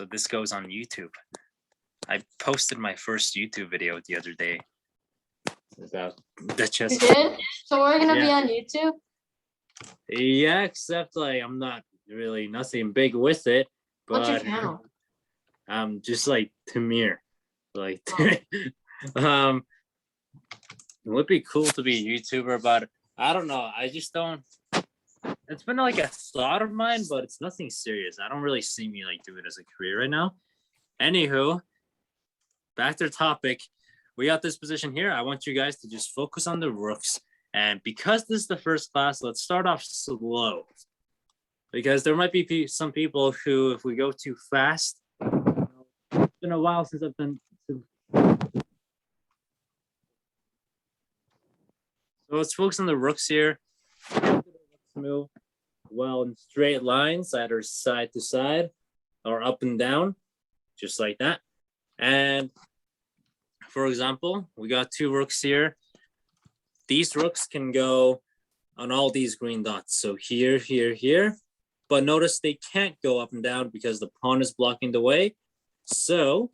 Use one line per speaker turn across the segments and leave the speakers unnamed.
So this goes on YouTube. I posted my first YouTube video the other day about the chess.
You did? So we're gonna be on YouTube?
Yeah, except like I'm not really nothing big with it. But
What's your channel?
Just like Tamir. Like it would be cool to be a YouTuber, but I don't know. I just don't. It's been like a thought of mine, but it's nothing serious. I don't really see me like do it as a career right now. Anywho, back to the topic. We got this position here. I want you guys to just focus on the rooks. And because this is the first class, let's start off slow. Because there might be some people who, if we go too fast, it's been a while since I've been. So let's focus on the rooks here. Move well in straight lines, either side to side or up and down, just like that. And for example, we got two rooks here. These rooks can go on all these green dots. So here, here, here. But notice they can't go up and down because the pawn is blocking the way. So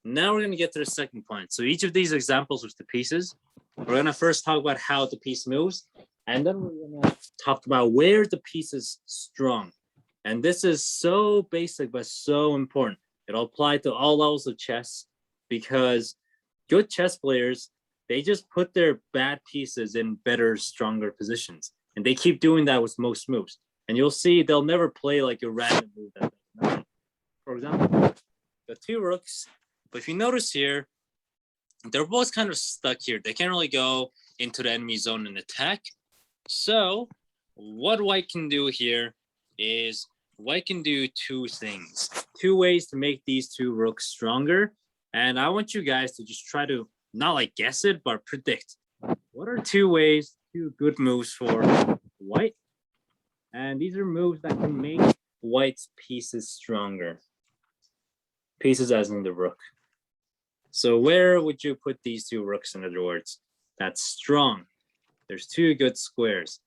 now we're going to get to the second point. So each of these examples with the pieces, we're going to first talk about how the piece moves. And then we're going to talk about where the piece is strong. And this is so basic, but so important. It'll apply to all levels of chess because good chess players, they just put their bad pieces in better, stronger positions. And they keep doing that with most moves. And you'll see they'll never play like a random move. For example, the two rooks. But if you notice here, they're both kind of stuck here. They can't really go into the enemy zone and attack. So what white can do here is white can do two things, two ways to make these two rooks stronger. And I want you guys to just try to not like guess it, but predict. What are two ways, two good moves for white? And these are moves that can make white's pieces stronger. Pieces as in the rook. So where would you put these two rooks, in other words? That's strong. There's two good squares.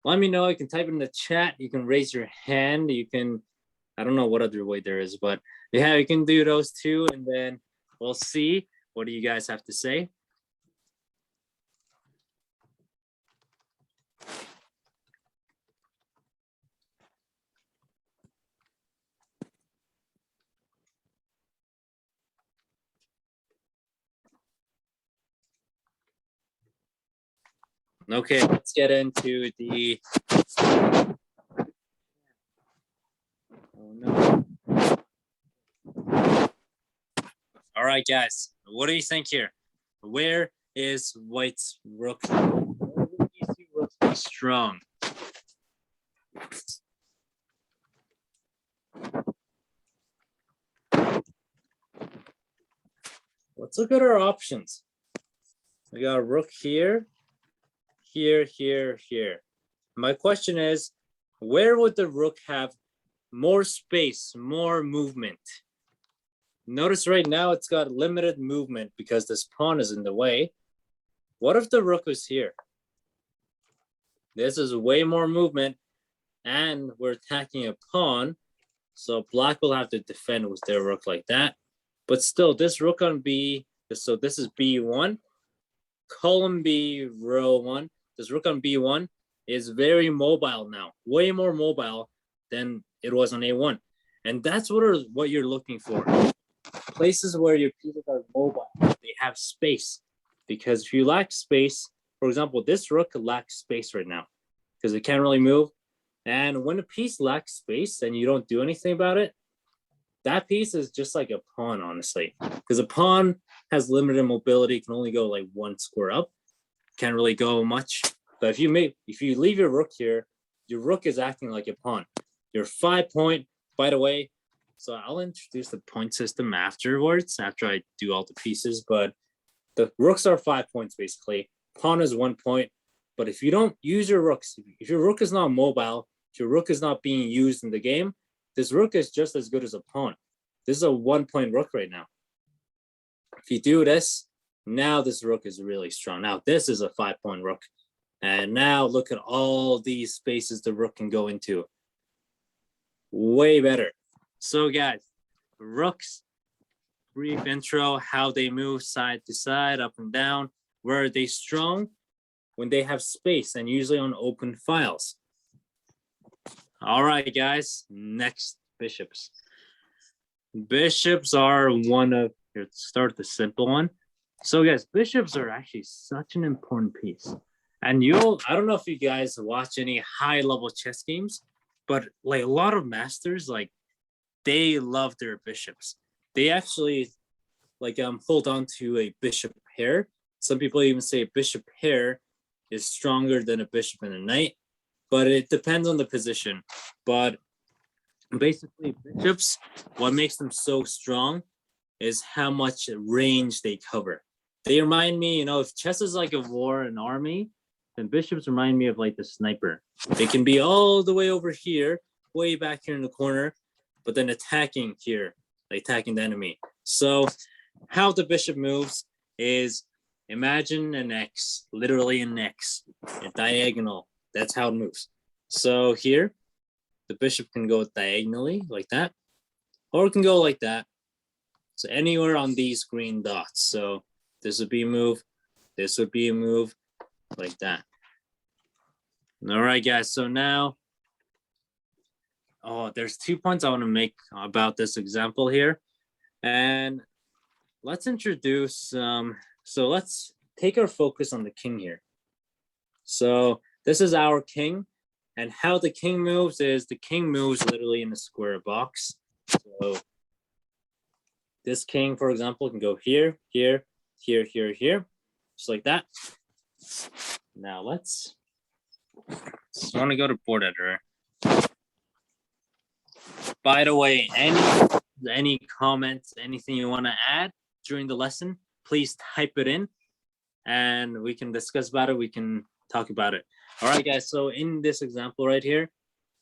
Let me know. You can type it in the chat. You can raise your hand. You can, I don't know what other way there is, but yeah, you can do those two. And then we'll see. What do you guys have to say? Okay, let's get into the. Oh no. All right, guys, what do you think here? Where is white's rook? Where would these two rooks be strong? Let's look at our options. We got a rook here. Here, here, here. My question is, where would the rook have more space, more movement? Notice right now it's got limited movement because this pawn is in the way. What if the rook was here? This is way more movement and we're attacking a pawn. So black will have to defend with their rook like that. But still, this rook on B, so this is B1, column B, row 1. This rook on B1 is very mobile now, way more mobile than it was on A1. And that's what you're looking for. Places where your pieces are mobile, they have space. Because if you lack space, for example, this rook lacks space right now because it can't really move. And when a piece lacks space and you don't do anything about it, that piece is just like a pawn, honestly. Because a pawn has limited mobility, can only go like one square up. Can't really go much. But if you leave your rook here, your rook is acting like a pawn. Your 5 point, by the way, so I'll introduce the point system afterwards, after I do all the pieces, but the rooks are 5 points basically. Pawn is 1 point. But if you don't use your rooks, if your rook is not mobile, if your rook is not being used in the game, this rook is just as good as a pawn. This is a 1 point rook right now. If you do this, now this rook is really strong. Now this is a 5 point rook. And now look at all these spaces the rook can go into. way better. So guys, rooks, brief intro, how they move side to side, up and down. Where are they strong? When they have space and usually on open files. All right, guys, next bishops. Bishops are one of, here, let's start the simple one. So guys, bishops are actually such an important piece. And I don't know if you guys watch any high level chess games, but like a lot of masters, like they love their bishops. They actually like hold on to a bishop pair. Some people even say a bishop pair is stronger than a bishop and a knight, but it depends on the position. But basically bishops, what makes them so strong is how much range they cover. They remind me, if chess is like a war, an army, then bishops remind me of like the sniper. They can be all the way over here, way back here in the corner, but then attacking here, like attacking the enemy. So how the bishop moves is, imagine an X, literally an X, a diagonal. That's how it moves. So here, the bishop can go diagonally like that, or it can go like that. So anywhere on these green dots. So this would be a move, this would be a move, like that. All right, guys. So now, there's 2 points I want to make about this example here. And let's introduce, so let's take our focus on the king here. So this is our king. And how the king moves is the king moves literally in a square box. So this king, for example, can go here, here, here, here, here, just like that. Now let's want to go to board editor. By the way, any comments, anything you want to add during the lesson, please type it in and we can discuss about it. We can talk about it. All right, guys. So in this example right here,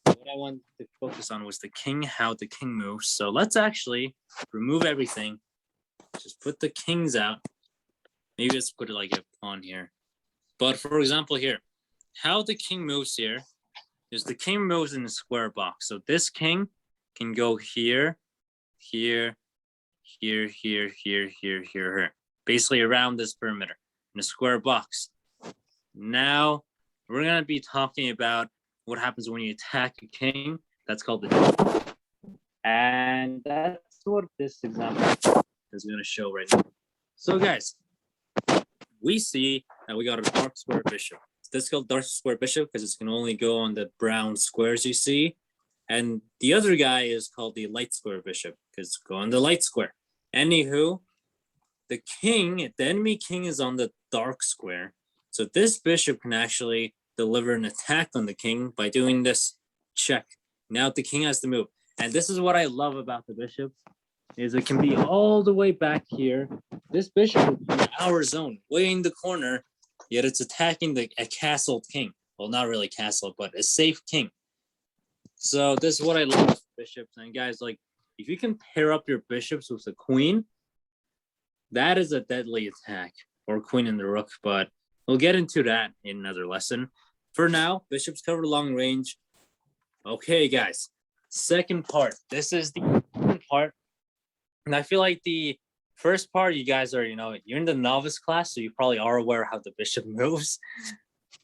what I wanted to focus on was the king, how the king moves. So let's actually remove everything. Just put the kings out. Maybe let's put it like a pawn here. But for example here, how the king moves here is the king moves in a square box. So this king can go here, here, here, here, here, here, here. Basically around this perimeter in a square box. Now we're going to be talking about what happens when you attack a king. That's called the, and that's what this example is going to show right now. So guys, we see that we got a dark square bishop. This is called dark square bishop because it can only go on the brown squares you see. And the other guy is called the light square bishop because it's go on the light square. Anywho, the enemy king is on the dark square. So this bishop can actually deliver an attack on the king by doing this check. Now the king has to move. And this is what I love about the bishops, is it can be all the way back here. This bishop is in our zone, way in the corner, yet it's attacking a castled king. Well, not really castle, but a safe king. So this is what I love with bishops. And guys, like, if you can pair up your bishops with a queen, that is a deadly attack, or queen and the rook, but we'll get into that in another lesson. For now, bishops cover long range. Okay, guys, second part. This is the second part. And I feel like the first part, you guys are, you're in the novice class, so you probably are aware how the bishop moves.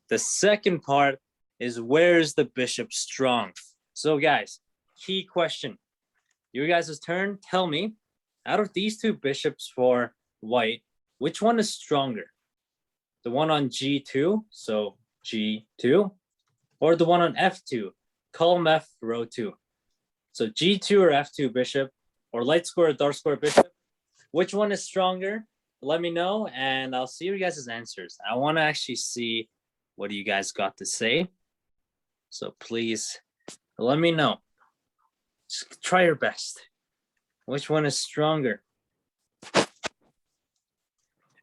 The second part is, where is the bishop strong? So guys, key question. You guys' turn. Tell me, out of these two bishops for white, which one is stronger? The one on G2, so G2, or the one on F2, column F, row 2. So G2 or F2 bishop, or light square or dark square bishop, which one is stronger? Let me know, and I'll see you guys' answers. I want to actually see what you guys got to say. So please let me know. Just try your best. Which one is stronger?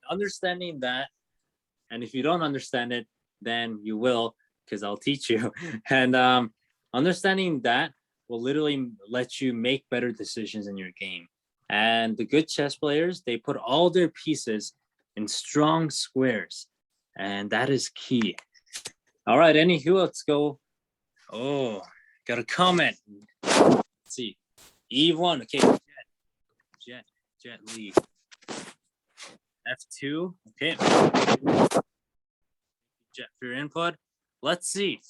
Understanding that, and if you don't understand it, then you will, because I'll teach you. And understanding that will literally let you make better decisions in your game. And the good chess players, they put all their pieces in strong squares, and that is key. All right, anywho, let's go. Oh, got a comment. Let's see. E1. Okay. Jet leave. F2. Okay. Jet for your input. Let's see.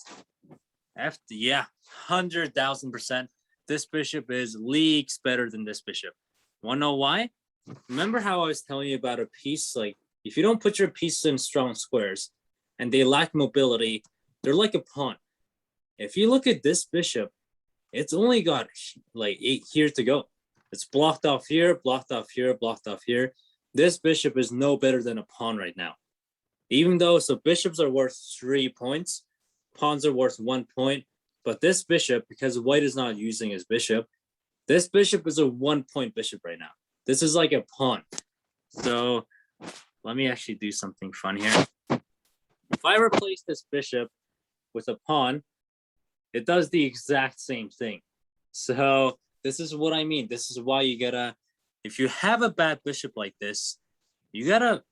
Yeah, 100,000%. This bishop is leagues better than this bishop. Wanna know why? Remember how I was telling you about a piece? Like, if you don't put your pieces in strong squares and they lack mobility, they're like a pawn. If you look at this bishop, it's only got like 8 here to go. It's blocked off here, blocked off here, blocked off here. This bishop is no better than a pawn right now. Even though, so bishops are worth 3 points, pawns are worth 1 point, but this bishop, because white is not using his bishop, this bishop is a 1-point bishop right now. This is like a pawn. So let me actually do something fun here. If I replace this bishop with a pawn, it does the exact same thing. So this is what I mean. This is why you gotta, if you have a bad bishop like this, you gotta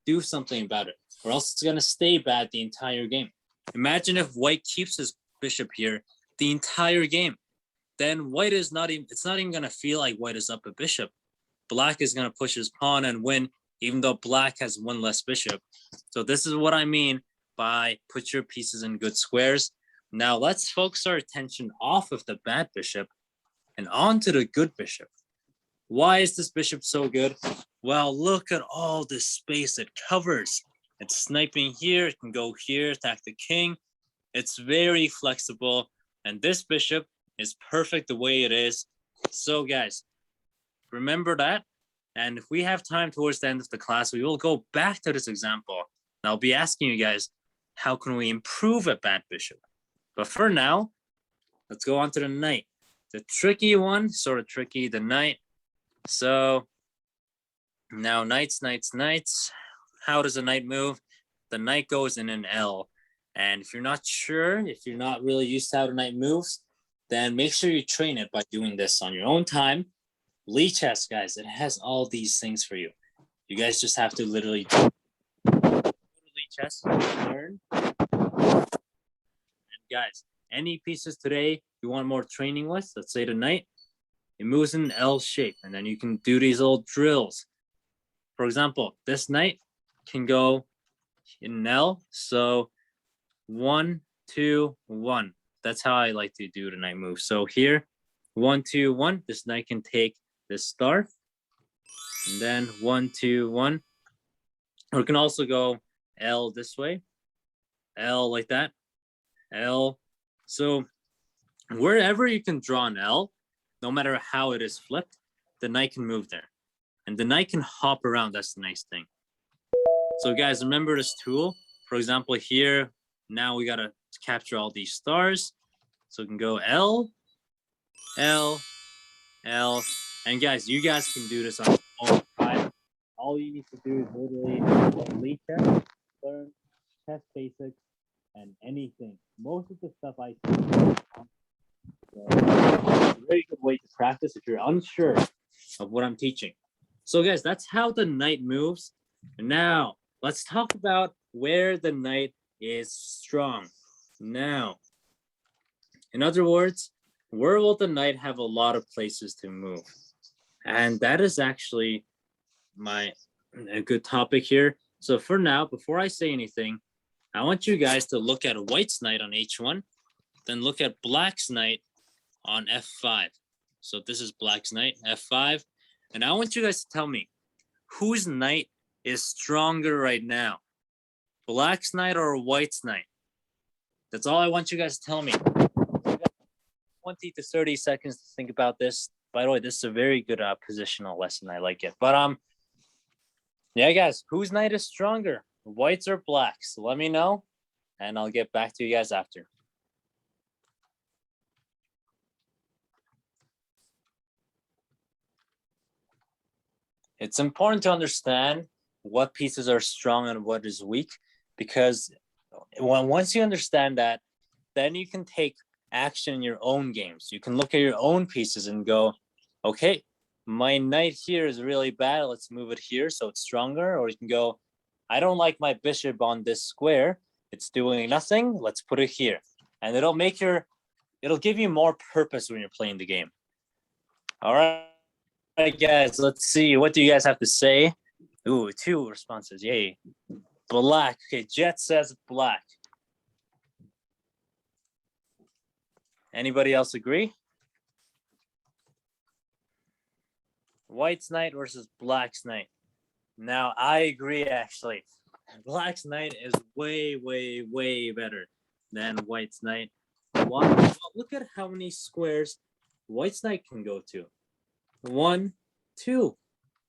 do something about it, or else it's gonna stay bad the entire game. Imagine if white keeps his bishop here the entire game. Then white is not even, it's not even gonna feel like white is up a bishop. Black is gonna push his pawn and win, even though black has 1 less bishop. So this is what I mean by put your pieces in good squares. Now let's focus our attention off of the bad bishop and onto the good bishop. Why is this bishop so good? Well, look at all this space it covers. It's sniping here, it can go here, attack the king. It's very flexible, and this bishop is perfect the way it is. So guys, remember that. And if we have time towards the end of the class, we will go back to this example. And I'll be asking you guys, how can we improve a bad bishop? But for now, let's go on to the knight. The tricky one, sort of tricky, the knight. So now knights. How does a knight move? The knight goes in an L. And if you're not sure, if you're not really used to how the knight moves, then make sure you train it by doing this on your own time. Lee chess, guys, it has all these things for you. You guys just have to literally Lee chess, learn. And guys, any pieces today you want more training with, let's say the knight, it moves in an L shape, and then you can do these little drills. For example, this knight can go in an L, so 1, 2, 1. That's how I like to do the knight move. So here, 1, 2, 1. This knight can take this star, and then 1, 2, 1. Or it can also go L this way, L like that, L. So wherever you can draw an L, no matter how it is flipped, the knight can move there. And the knight can hop around. That's the nice thing. So guys, remember this tool. For example, here, now we gotta capture all these stars. So we can go L, L, L. And guys, you guys can do this on your own time. All you need to do is literally lead chess, learn chess basics, and anything. Most of the stuff I teach. So it's a very good way to practice if you're unsure of what I'm teaching. So guys, that's how the knight moves. Now, let's talk about where the knight is strong. Now, in other words, where will the knight have a lot of places to move? And that is actually a good topic here. So for now, before I say anything, I want you guys to look at white's knight on h1, then look at black's knight on f5. So this is black's knight, f5. And I want you guys to tell me, whose knight is stronger right now? Black's knight or white's knight? That's all I want you guys to tell me. 20 to 30 seconds to think about this. By the way, this is a very good positional lesson. I like it. But yeah, guys, whose knight is stronger? Whites or blacks? Let me know, and I'll get back to you guys after. It's important to understand what pieces are strong and what is weak, because once you understand that, then you can take action in your own games. You can look at your own pieces and go, okay, my knight here is really bad. Let's move it here so it's stronger. Or you can go, I don't like my bishop on this square. It's doing nothing. Let's put it here. And it'll give you more purpose when you're playing the game. All right. All right, guys, let's see. What do you guys have to say? Ooh, 2 responses. Yay. Black. Okay, Jet says black. Anybody else agree? White's Knight versus Black's Knight. Now, I agree, actually. Black's Knight is way, way, way better than White's Knight. Why? Well, look at how many squares White's Knight can go to. 1, 2.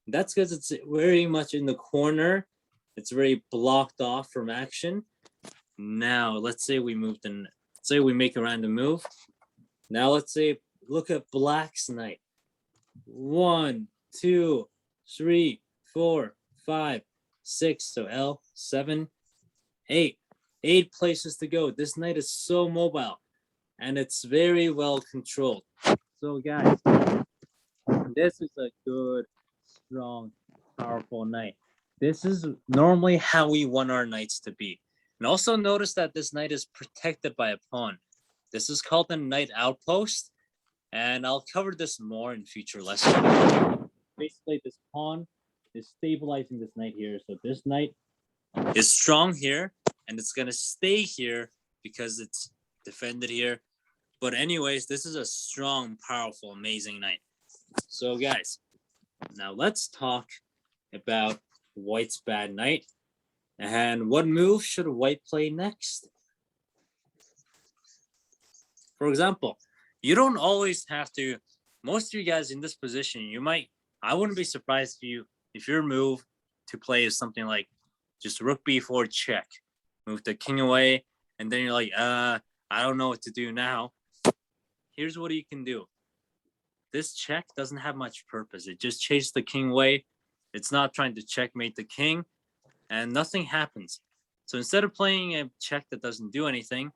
That's because it's very much in the corner. It's very blocked off from action. Now, let's say we make a random move. Now, let's say, look at Black's Knight. 1, 2, 3, 4, 5, 6. So L, 7, 8. 8 places to go. This knight is so mobile and it's very well controlled. So, guys, this is a good, strong, powerful knight. This is normally how we want our knights to be. And also notice that this knight is protected by a pawn. This is called the knight outpost. And I'll cover this more in future lessons. Basically, this pawn is stabilizing this knight here. So this knight is strong here, and it's going to stay here because it's defended here. But anyways, this is a strong, powerful, amazing knight. So guys, now let's talk about White's bad knight. And what move should White play next? For example, you don't always have to, most of you guys in this position, I wouldn't be surprised if your move to play is something like just rook b4 check, move the king away, and then you're like, I don't know what to do now. Here's what you can do. This check doesn't have much purpose. It just chases the king away. It's not trying to checkmate the king, and nothing happens. So instead of playing a check that doesn't do anything,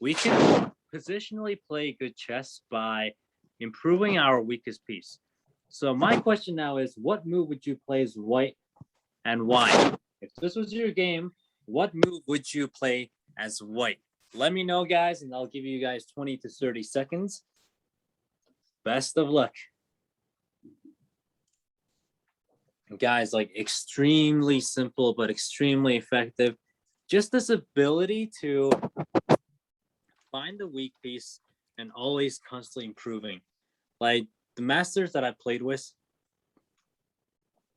we can positionally play good chess by improving our weakest piece. So my question now is, what move would you play as White and why? If this was your game, what move would you play as White? Let me know, guys, and I'll give you guys 20 to 30 seconds. Best of luck. Guys, like extremely simple, but extremely effective. Just this ability to find the weak piece and always constantly improving. Like the masters that I played with,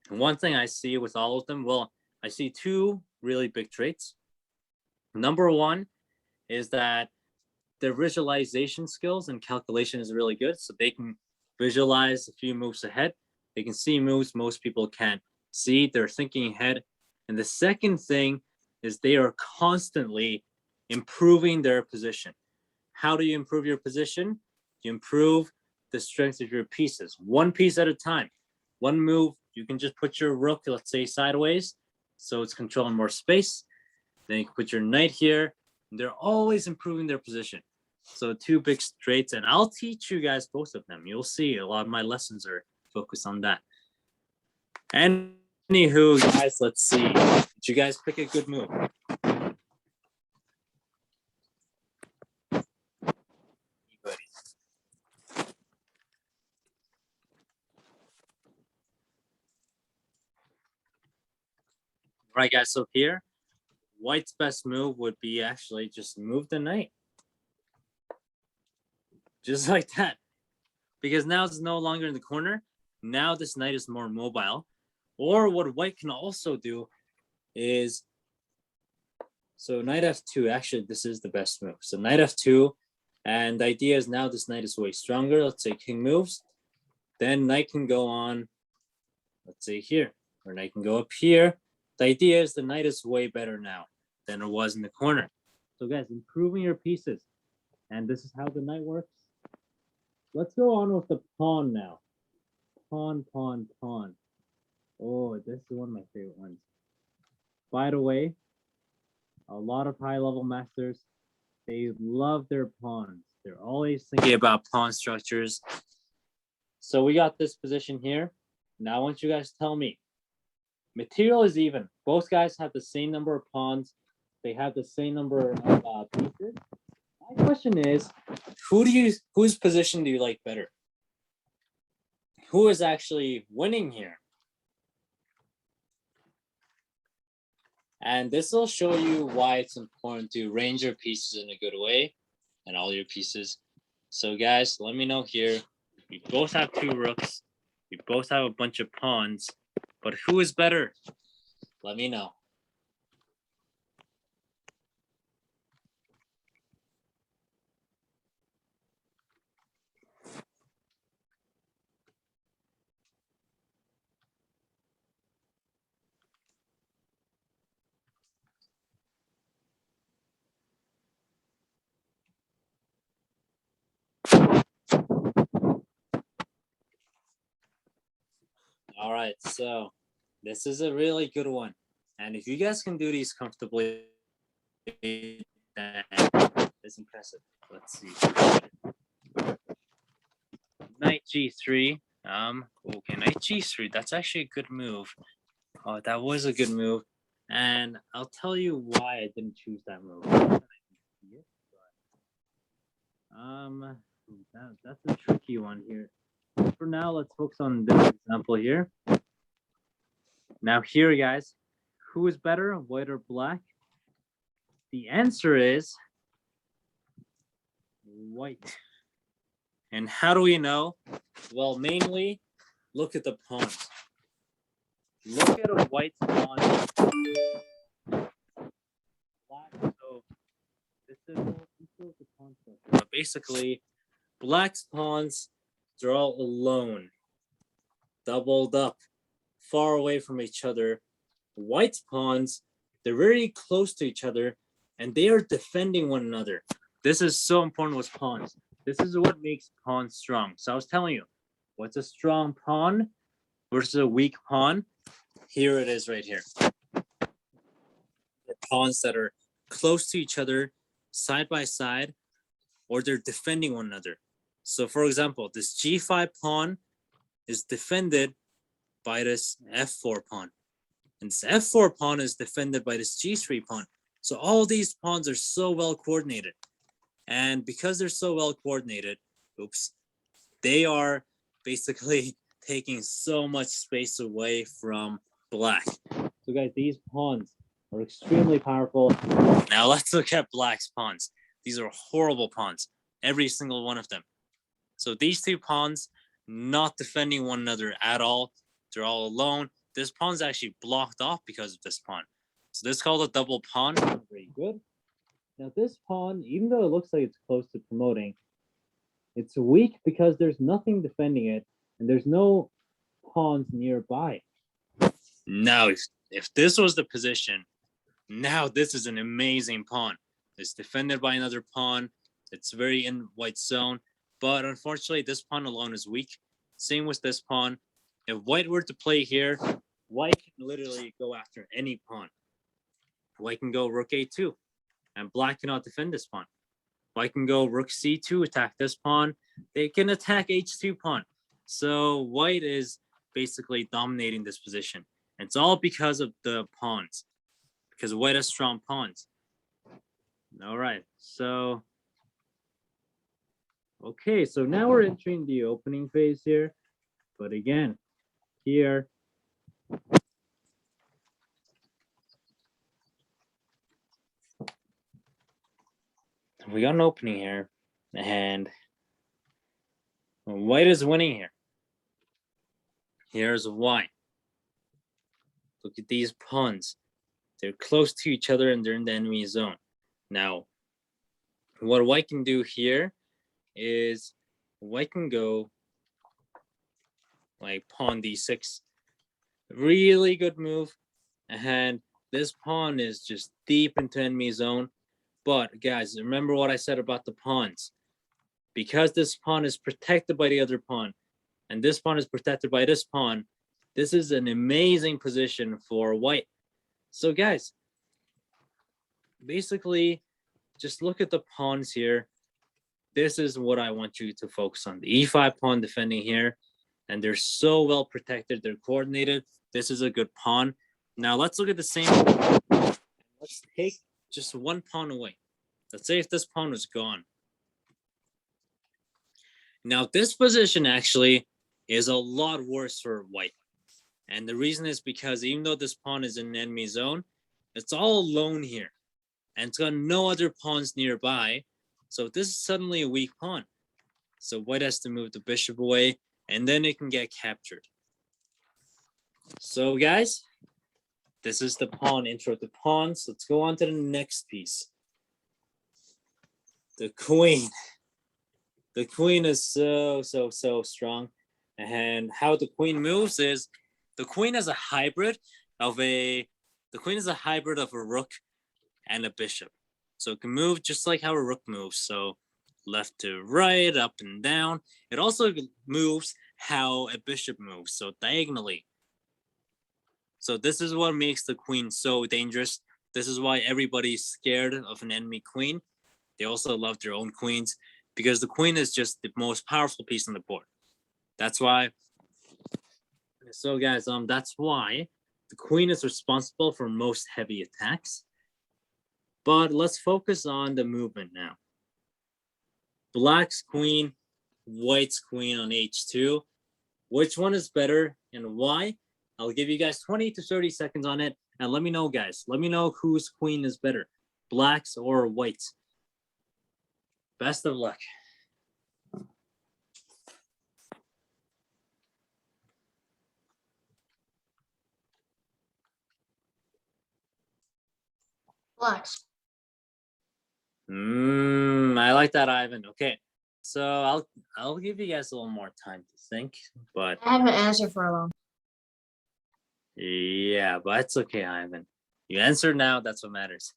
one thing I see with all of them, well, I see 2 really big traits. Number 1 is that their visualization skills and calculation is really good. So they can visualize a few moves ahead. They can see moves most people can't see. They're thinking ahead. And the second thing is they are constantly improving their position. How do you improve your position? You improve the strength of your pieces, 1 piece at a time. 1 move, you can just put your rook, let's say, sideways, so it's controlling more space. Then you can put your knight here. And they're always improving their position. So 2 big traits, and I'll teach you guys both of them. You'll see a lot of my lessons are focused on that. Anywho, guys, let's see. Did you guys pick a good move? All right, guys, so here, White's best move would be actually just move the knight. Just like that. Because now it's no longer in the corner. Now this knight is more mobile. Or what White can also do is, so knight f2, actually this is the best move. So knight f2, and the idea is now this knight is way stronger. Let's say king moves. Then knight can go on, let's say here, or knight can go up here. The idea is the knight is way better now than it was in the corner. So guys, improving your pieces. And this is how the knight works. Let's go on with the pawn now. Pawn, pawn, pawn. Oh, this is one of my favorite ones. By the way, a lot of high-level masters, they love their pawns. They're always thinking about pawn structures. So we got this position here. Now I want you guys to tell me, material is even. Both guys have the same number of pawns. They have the same number of pieces. My question is, whose position do you like better? who is actually winning here. And this will show you why it's important to arrange your pieces in a good way and all your pieces. So guys, let me know here. We both have 2 rooks. We both have a bunch of pawns. But who is better? Let me know. All right, so this is a really good one. And if you guys can do these comfortably, that's impressive. Let's see. Knight G3. Okay, Knight G3. That's actually a good move. Oh, that was a good move. And I'll tell you why I didn't choose that move. That's a tricky one here. For now, let's focus on this example here. Now here, guys, who is better, white or black? The answer is white. And how do we know? Well, mainly, look at the pawns. Look at a white pawn. Black, so this is the concept. But basically, black's pawns, they're all alone, doubled up, far away from each other. White's pawns, they're very close to each other, and they are defending one another. This is so important with pawns. This is what makes pawns strong. So I was telling you, what's a strong pawn versus a weak pawn? Here it is right here. The pawns that are close to each other, side by side, or they're defending one another. So for example, this G5 pawn is defended by this F4 pawn. And this F4 pawn is defended by this G3 pawn. So all these pawns are so well coordinated. And because they're so well coordinated, they are basically taking so much space away from black. So guys, these pawns are extremely powerful. Now let's look at black's pawns. These are horrible pawns, every single one of them. So these 2 pawns, not defending one another at all. They're all alone. This pawn's actually blocked off because of this pawn. So this is called a double pawn. Very good. Now this pawn, even though it looks like it's close to promoting, it's weak because there's nothing defending it and there's no pawns nearby. Now, if this was the position, now this is an amazing pawn. It's defended by another pawn. It's very in white zone. But unfortunately, this pawn alone is weak. Same with this pawn. If white were to play here, white can literally go after any pawn. White can go rook a2, and black cannot defend this pawn. White can go rook c2, attack this pawn. They can attack h2 pawn. So white is basically dominating this position. And it's all because of the pawns, because white has strong pawns. All right, so okay, so now we're entering the opening phase here. But again, here, we got an opening here, and white is winning here. Here's why. Look at these pawns. They're close to each other and they're in the enemy zone. Now, what white can do here is white can go like pawn d6. Really good move. And this pawn is just deep into enemy zone. But guys, remember what I said about the pawns. Because this pawn is protected by the other pawn, and this pawn is protected by this pawn, this is an amazing position for white. So guys, basically, just look at the pawns here. This is what I want you to focus on. The e5 pawn defending here, and they're so well protected. They're coordinated. This is a good pawn. Now let's look at the same. Let's take just one pawn away. Let's say if this pawn was gone. Now this position actually is a lot worse for white. And the reason is because even though this pawn is in enemy zone, it's all alone here. And it's got no other pawns nearby. So this is suddenly a weak pawn. So white has to move the bishop away, and then it can get captured. So guys, this is the pawn intro to pawns. Let's go on to the next piece. The queen. The queen is so strong. And how the queen moves is the queen is a hybrid of a rook and a bishop. So it can move just like how a rook moves. So left to right, up and down. It also moves how a bishop moves, so diagonally. So this is what makes the queen so dangerous. This is why everybody's scared of an enemy queen. They also love their own queens because the queen is just the most powerful piece on the board. That's why. So guys, that's why the queen is responsible for most heavy attacks. But let's focus on the movement now. Black's queen, white's queen on h2. Which one is better and why? I'll give you guys 20 to 30 seconds on it. And let me know, guys. Let me know whose queen is better, black's or white's. Best of luck.
Blacks.
I like that, Ivan. Okay, so I'll give you guys a little more time to think, but
I haven't answered for a long.
yeah, but it's okay, Ivan. You answered now. That's what matters.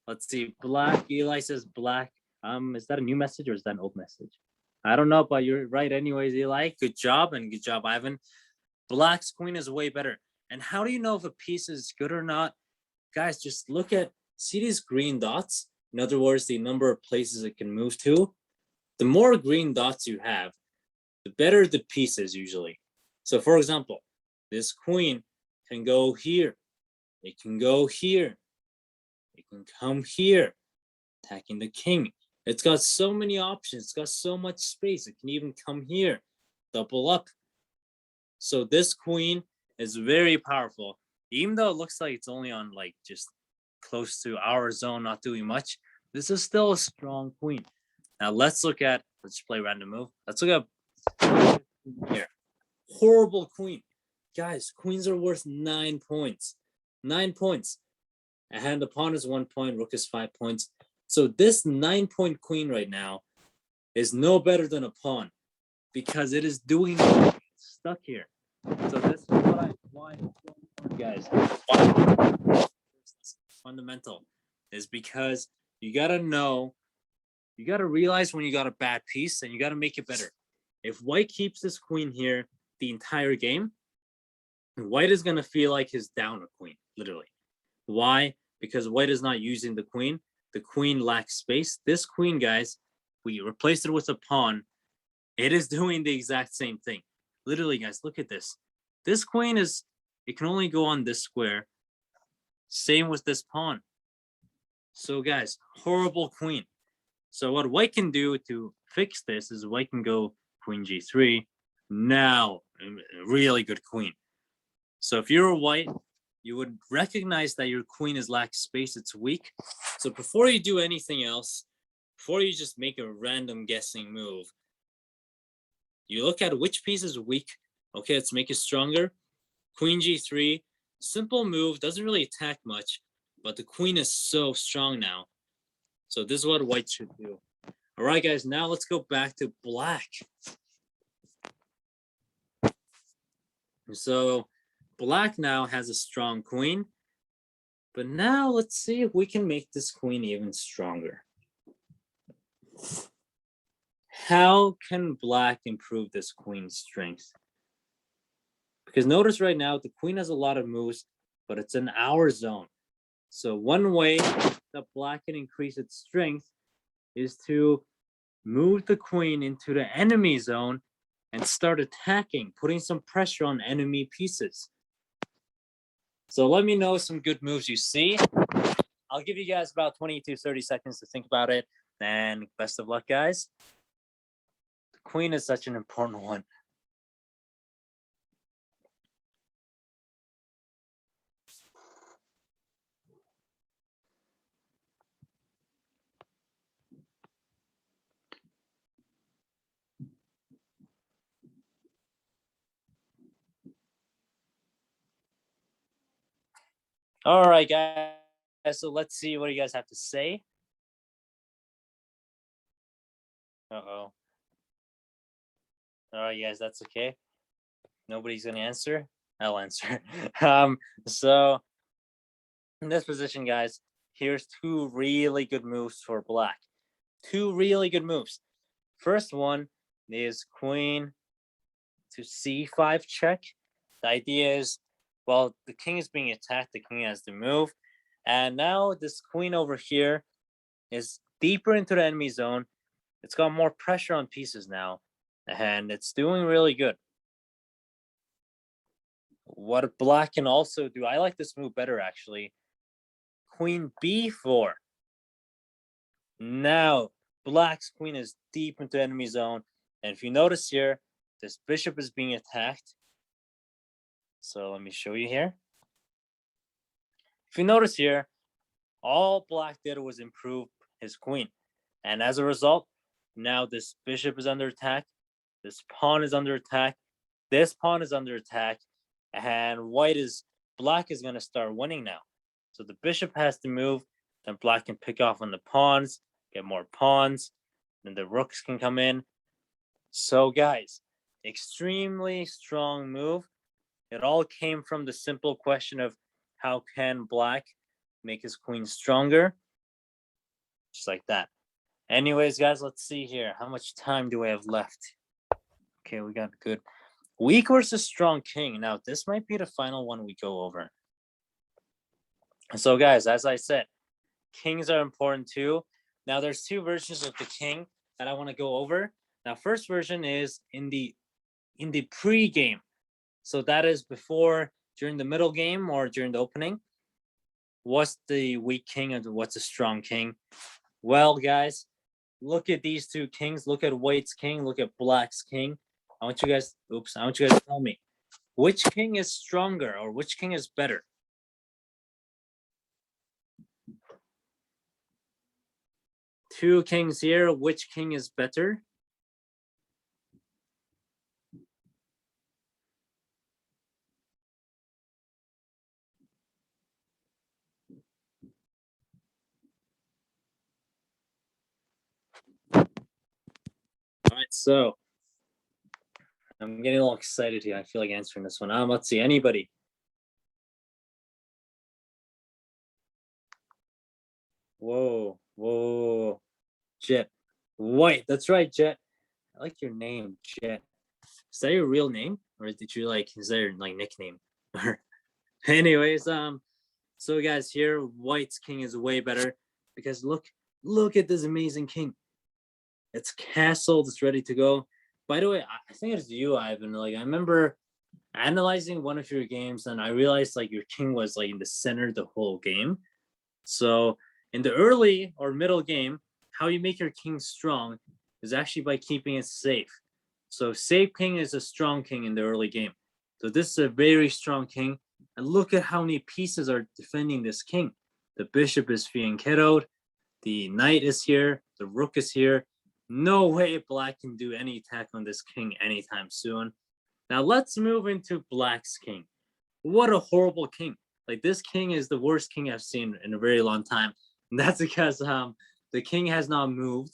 Let's see. Black. Eli says black. Is that a new message or is that an old message? I don't know, but you're right. Anyways, Eli. Good job, and good job, Ivan. Black's queen is way better. And how do you know if a piece is good or not? Guys, just see these green dots? In other words, the number of places it can move to. The more green dots you have, the better the piece is usually. So for example, this queen can go here. It can go here. It can come here, attacking the king. It's got so many options. It's got so much space. It can even come here, double up. So this queen is very powerful. Even though it looks like it's only on like just close to our zone, not doing much, this is still a strong queen. Now let's play random move. Let's look at here. Horrible queen. Guys, queens are worth 9 points. 9 points. And the pawn is 1 point, rook is 5 points. So this 9-point queen right now is no better than a pawn because it is doing stuck here. So this is why it's so important, guys. Why fundamental is because you gotta realize when you got a bad piece and you gotta make it better. If white keeps this queen here the entire game, white is gonna feel like he's down a queen, literally. Why? Because white is not using the queen. The queen lacks space. This queen, guys, we replaced it with a pawn. It is doing the exact same thing. Literally, guys, look at this. This queen it can only go on this square. Same with this pawn. So, guys, horrible queen. So what white can do to fix this is white can go queen g3. Now, a really good queen. So if you're a white, you would recognize that your queen is lacks space, it's weak. So before you do anything else, before you just make a random guessing move, you look at which piece is weak. Okay, let's make it stronger. Queen g3, simple move, doesn't really attack much, but the queen is so strong now. So this is what white should do. All right, guys, now let's go back to black. So black now has a strong queen, but now let's see if we can make this queen even stronger. How can black improve this queen's strength? Because notice right now, the queen has a lot of moves, but it's in our zone. So one way that black can increase its strength is to move the queen into the enemy zone and start attacking, putting some pressure on enemy pieces. So let me know some good moves you see. I'll give you guys about 20 to 30 seconds to think about it. And best of luck, guys. The queen is such an important one. All right, guys. So let's see what you guys have to say. Uh-oh. All right, guys, that's okay. Nobody's gonna answer. I'll answer. So in this position, guys, here's two really good moves for black. Two really good moves. First one is queen to c5 check. The idea is, well, the king is being attacked, the king has to move. And now this queen over here is deeper into the enemy zone. It's got more pressure on pieces now, and it's doing really good. What black can also do, I like this move better actually. Queen b4. Now, black's queen is deep into enemy zone. And if you notice here, this bishop is being attacked. So let me show you here. If you notice here, all black did was improve his queen. And as a result, now this bishop is under attack. This pawn is under attack. This pawn is under attack. And black is going to start winning now. So the bishop has to move. Then black can pick off on the pawns, get more pawns. Then the rooks can come in. So guys, extremely strong move. It all came from the simple question of how can black make his queen stronger? Just like that. Anyways, guys, let's see here. How much time do we have left? Okay, we got good. Weak versus strong king. Now, this might be the final one we go over. So, guys, as I said, kings are important too. Now, there's two versions of the king that I want to go over. Now, first version is in the pre-game. So that is before, during the middle game or during the opening. What's the weak king and what's a strong king? Well, guys, look at these two kings. Look at white's king. Look at black's king. I want you guys to tell me which king is stronger or which king is better. Two kings here. Which king is better? All right, so I'm getting a little excited here. I feel like answering this one. Let's see. Anybody? Whoa. Jet. White. That's right, Jet. I like your name, Jet. Is that your real name? Or is that your nickname? Anyways, so guys, here white's king is way better because look at this amazing king. It's castled, it's ready to go. By the way, I think it's you, Ivan. I remember analyzing one of your games and I realized your king was in the center the whole game. So in the early or middle game, how you make your king strong is actually by keeping it safe. So safe king is a strong king in the early game. So this is a very strong king. And look at how many pieces are defending this king. The bishop is being kiddoed. The knight is here. The rook is here. No way black can do any attack on this king anytime soon. Now let's move into black's king. What a horrible king. This king is the worst king I've seen in a very long time. And that's because the king has not moved.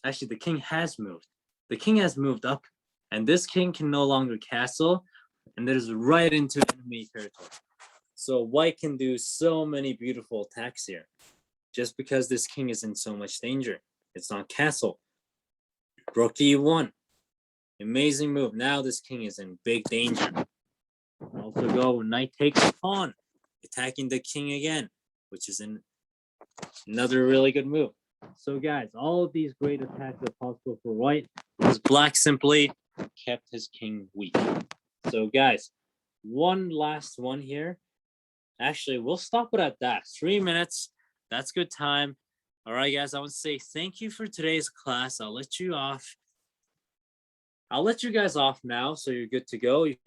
Actually, the king has moved. The king has moved up. And this king can no longer castle. And that is right into enemy territory. So white can do so many beautiful attacks here. Just because this king is in so much danger. It's not castle. Rook e1. Amazing move. Now this king is in big danger. Also go knight takes pawn. Attacking the king again. Which is another really good move. So guys, all of these great attacks are possible for white. Because black simply kept his king weak. So guys, one last one here. Actually, we'll stop it at that. 3 minutes. That's good time. All right, guys, I want to say thank you for today's class. I'll let you off. I'll let you guys off now, so you're good to go. You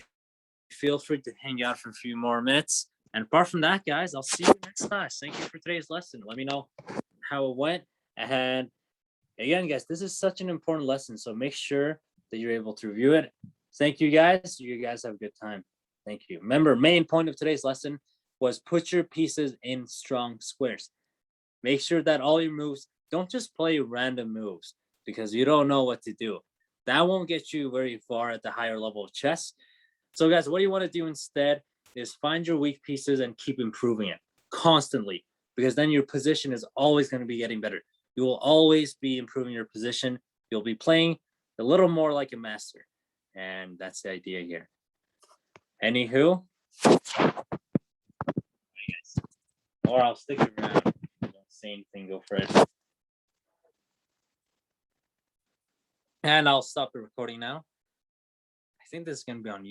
feel free to hang out for a few more minutes. And apart from that, guys, I'll see you next class. Thank you for today's lesson. Let me know how it went. And again, guys, this is such an important lesson, so make sure that you're able to review it. Thank you, guys. You guys have a good time. Thank you. Remember, main point of today's lesson was put your pieces in strong squares. Make sure that all your moves, don't just play random moves because you don't know what to do. That won't get you very far at the higher level of chess. So guys, what you want to do instead is find your weak pieces and keep improving it constantly, because then your position is always going to be getting better. You will always be improving your position. You'll be playing a little more like a master. And that's the idea here. Anywho, guys, or I'll stick around. Don't say anything, go for it. And I'll stop the recording now. I think this is going to be on